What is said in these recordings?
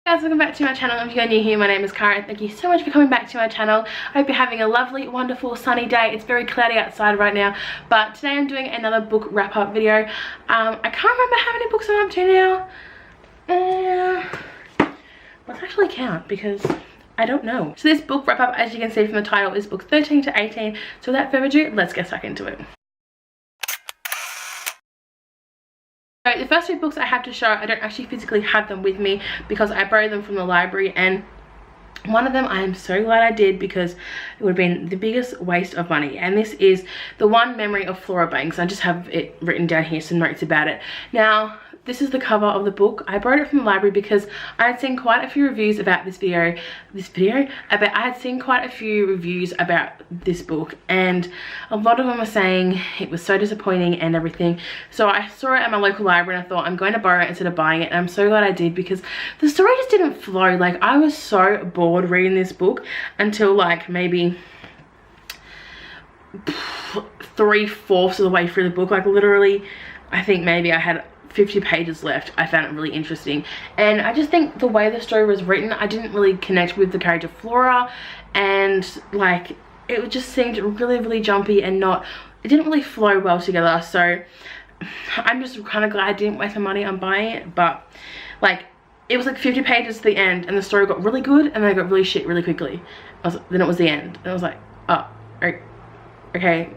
Guys, welcome back to my channel. If you're new here, my name is Cara. Thank you so much for coming back to my channel. I hope you're having a lovely, wonderful, sunny day. It's very cloudy outside right now, but today I'm doing another book wrap-up video. I can't remember how many books I'm up to now. Let's actually count because I don't know. So this book wrap-up, as you can see from the title, is books 13 to 18. So without further ado, let's get stuck into it. So the first 2 books I have to show, I don't actually physically have them with me because I borrowed them from the library, and one of them I am so glad I did because it would have been the biggest waste of money, and this is The One Memory of Flora Banks. I just have it written down here, some notes about it. Now this is the cover of the book. I borrowed it from the library because I had seen quite a few reviews about I had seen quite a few reviews about this book, and a lot of them were saying it was so disappointing and everything. So I saw it at my local library and I thought I'm going to borrow it instead of buying it, and I'm so glad I did because the story just didn't flow. Like, I was so bored reading this book until like maybe 3/4 of the way through the book. Like, literally, I think maybe I had 50 pages left. I found it really interesting, and I just think the way the story was written, I didn't really connect with the character Flora, and like, it just seemed really jumpy and it didn't really flow well together. So I'm just kind of glad I didn't waste my money on buying it. But like, it was like 50 pages to the end and the story got really good, and then it got really shit really quickly. Then it was the end, and I was like, oh, okay,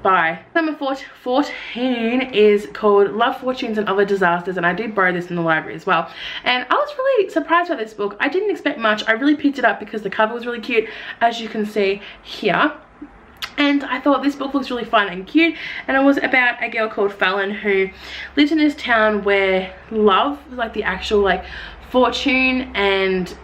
bye. Number 14 is called Love, Fortunes and Other Disasters, and I did borrow this in the library as well. And I was really surprised by this book. I didn't expect much. I really picked it up because the cover was really cute, as you can see here. And I thought this book looks really fun and cute, and it was about a girl called Fallon who lives in this town where love, like the actual like fortune and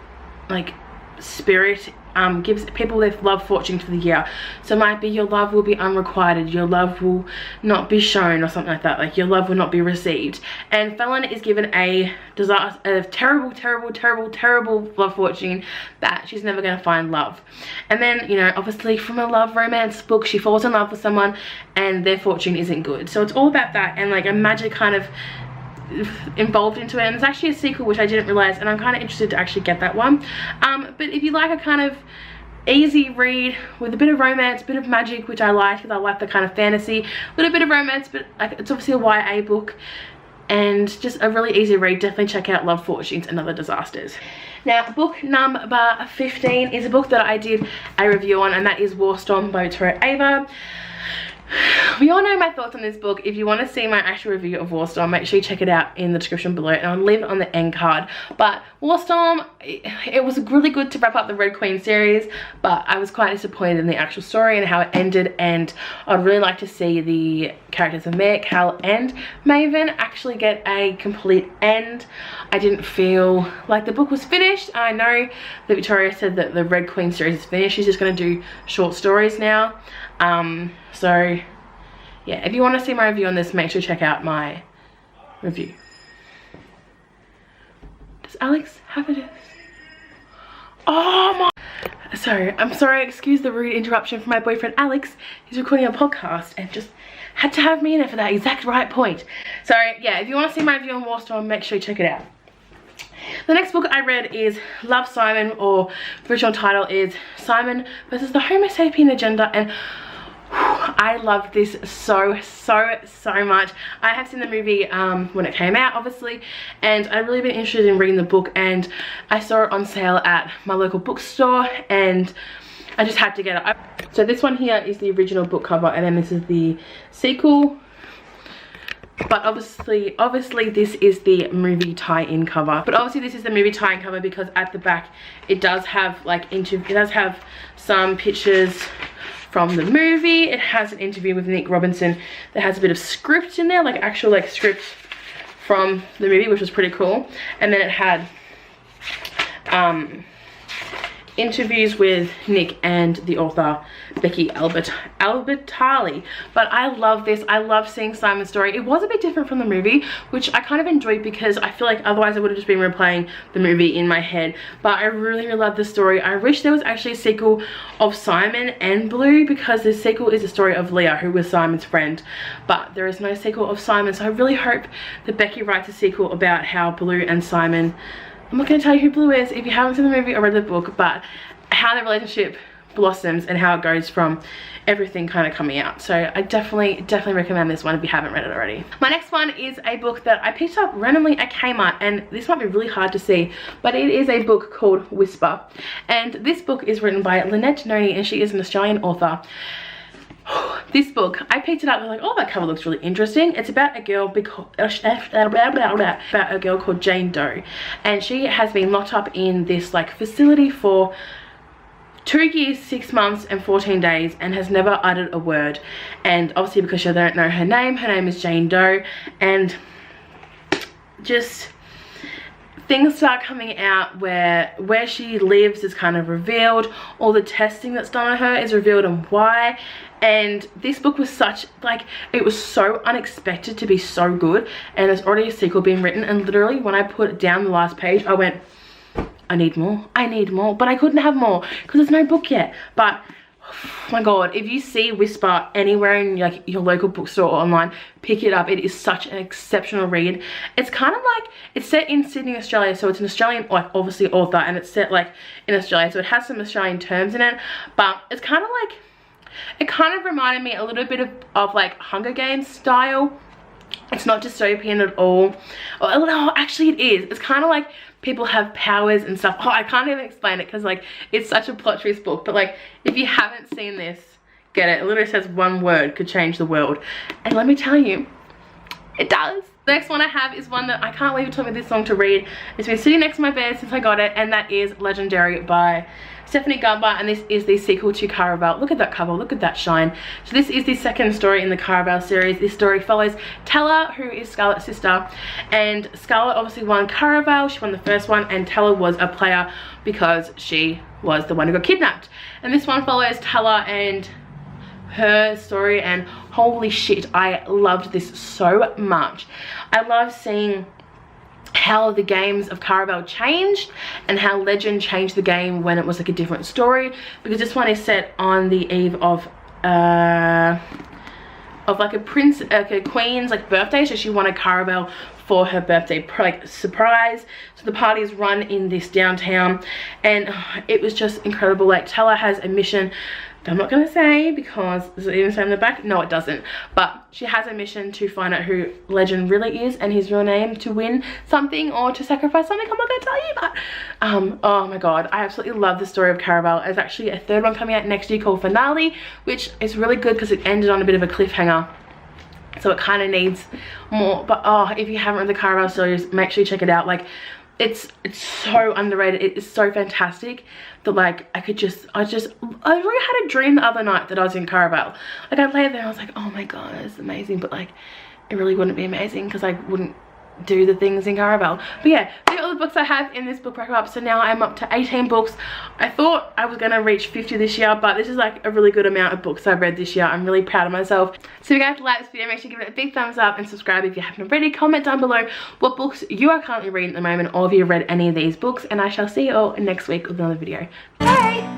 like spirit, gives people their love fortune for the year. So it might be your love will be unrequited, your love will not be shown, or something like that. Like, your love will not be received. And Fallon is given a terrible love fortune that she's never going to find love. And then, you know, obviously from a love romance book, she falls in love with someone and their fortune isn't good. So it's all about that, and like a magic kind of involved into it. And it's actually a sequel, which I didn't realize, and I'm kind of interested to actually get that one. But if you like a kind of easy read with a bit of romance, a bit of magic, which I like because I like the kind of fantasy, a little bit of romance, but like, it's obviously a YA book and just a really easy read, definitely check out Love, Fortunes and Other Disasters. Now, book number 15 is a book that I did a review on, and that is Warstorm by Victoria Avey. We all know my thoughts on this book. If you want to see my actual review of Warstorm, make sure you check it out in the description below, and I'll leave it on the end card. But Warstorm, it was really good to wrap up the Red Queen series, but I was quite disappointed in the actual story and how it ended, and I'd really like to see the characters of Mare, Cal and Maven actually get a complete end. I didn't feel like the book was finished. I know that Victoria said that the Red Queen series is finished. She's just going to do short stories now. So yeah, if you want to see my review on this, make sure to check out my review. Does Alex have it? Oh my, I'm sorry, excuse the rude interruption from my boyfriend Alex. He's recording a podcast and just had to have me in it for that exact right point. So yeah, if you want to see my review on Warstorm, make sure you check it out. The next book I read is Love, Simon, or the original title is Simon versus the Homo sapien Agenda, and I love this so much. I have seen the movie when it came out, obviously, and I've really been interested in reading the book, and I saw it on sale at my local bookstore and I just had to get it. So this one here is the original book cover, and then this is the sequel. But obviously this is the movie tie-in cover. But obviously this is the movie tie-in cover because at the back it does have like it does have some pictures from the movie. It has an interview with Nick Robinson that has a bit of script in there, like actual like script from the movie, which was pretty cool. And then it had interviews with Nick and the author Becky Albertalli. But I love this. I love seeing Simon's story. It was a bit different from the movie, which I kind of enjoyed because I feel like otherwise I would have just been replaying the movie in my head. But I really love the story. I wish there was actually a sequel of Simon and Blue, because the sequel is the story of Leah, who was Simon's friend, but there is no sequel of Simon. So I really hope that Becky writes a sequel about how Blue and Simon I'm not going to tell you who Blue is if you haven't seen the movie or read the book, but how the relationship blossoms and how it goes from everything kind of coming out. So I definitely recommend this one if you haven't read it already. My next one is a book that I picked up randomly at Kmart, and this might be really hard to see, but it is a book called Whisper, and this book is written by Lynette Noni, and she is an Australian author. This book, I picked it up and I was like, oh, that cover looks really interesting. It's about a girl called Jane Doe, and she has been locked up in this like facility for 2 years, 6 months and 14 days and has never uttered a word. And obviously because you don't know her name is Jane Doe, and just things start coming out where she lives is kind of revealed. All the testing that's done on her is revealed and why. And this book was such, like, it was so unexpected to be so good, and there's already a sequel being written, and literally when I put down the last page I went, I need more, but I couldn't have more because there's no book yet. But oh my god, if you see Whisper anywhere in like your local bookstore or online, pick it up. It is such an exceptional read. It's kind of like, it's set in Sydney, Australia, so it's an Australian, like, obviously author, and it's set like in Australia, so it has some Australian terms in it, but it's kind of like, it kind of reminded me a little bit of like Hunger Games style. It's not dystopian at all. Oh, no, actually it is. It's kind of like people have powers and stuff. Oh, I can't even explain it because like it's such a plot twist book. But like if you haven't seen this, get it. It literally says one word could change the world. And let me tell you, it does. The next one I have is one that I can't believe it took me this long to read. It's been sitting next to my bed since I got it, and that is Legendary by Stephanie Garber, and this is the sequel to Caraval. Look at that cover, look at that shine. So this is the second story in the Caraval series. This story follows Tella, who is Scarlett's sister, and Scarlett obviously won Caraval. She won the first one, and Tella was a player because she was the one who got kidnapped. And this one follows Tella and her story, and holy shit, I loved this so much. I love seeing how the games of Caraval changed and how Legend changed the game when it was like a different story, because this one is set on the eve of like a queen's like birthday, so she wanted Caraval for her birthday like surprise. So the party is run in this downtown, and it was just incredible. Like Tella has a mission I'm not going to say, because does it even say on the back? No, it doesn't. But she has a mission to find out who Legend really is and his real name, to win something or to sacrifice something. I'm not going to tell you, but oh my god, I absolutely love the story of Caraval. There's actually a third one coming out next year called Finale, which is really good because it ended on a bit of a cliffhanger. So it kind of needs more. But oh, if you haven't read the Caraval series, make sure you check it out. Like, it's so underrated. It is so fantastic that like I really had a dream the other night that I was in Caraval. Like I lay there and I was like, oh my god, it's amazing, but like it really wouldn't be amazing because I wouldn't do the things in Caraval. But yeah, these are all the books I have in this book wrap up. So now I'm up to 18 books. I thought I was gonna reach 50 this year, but this is like a really good amount of books I've read this year. I'm really proud of myself. So if you guys like this video, make sure you give it a big thumbs up and subscribe if you haven't already. Comment down below what books you are currently reading at the moment, or if you've read any of these books, and I shall see you all next week with another video. Bye!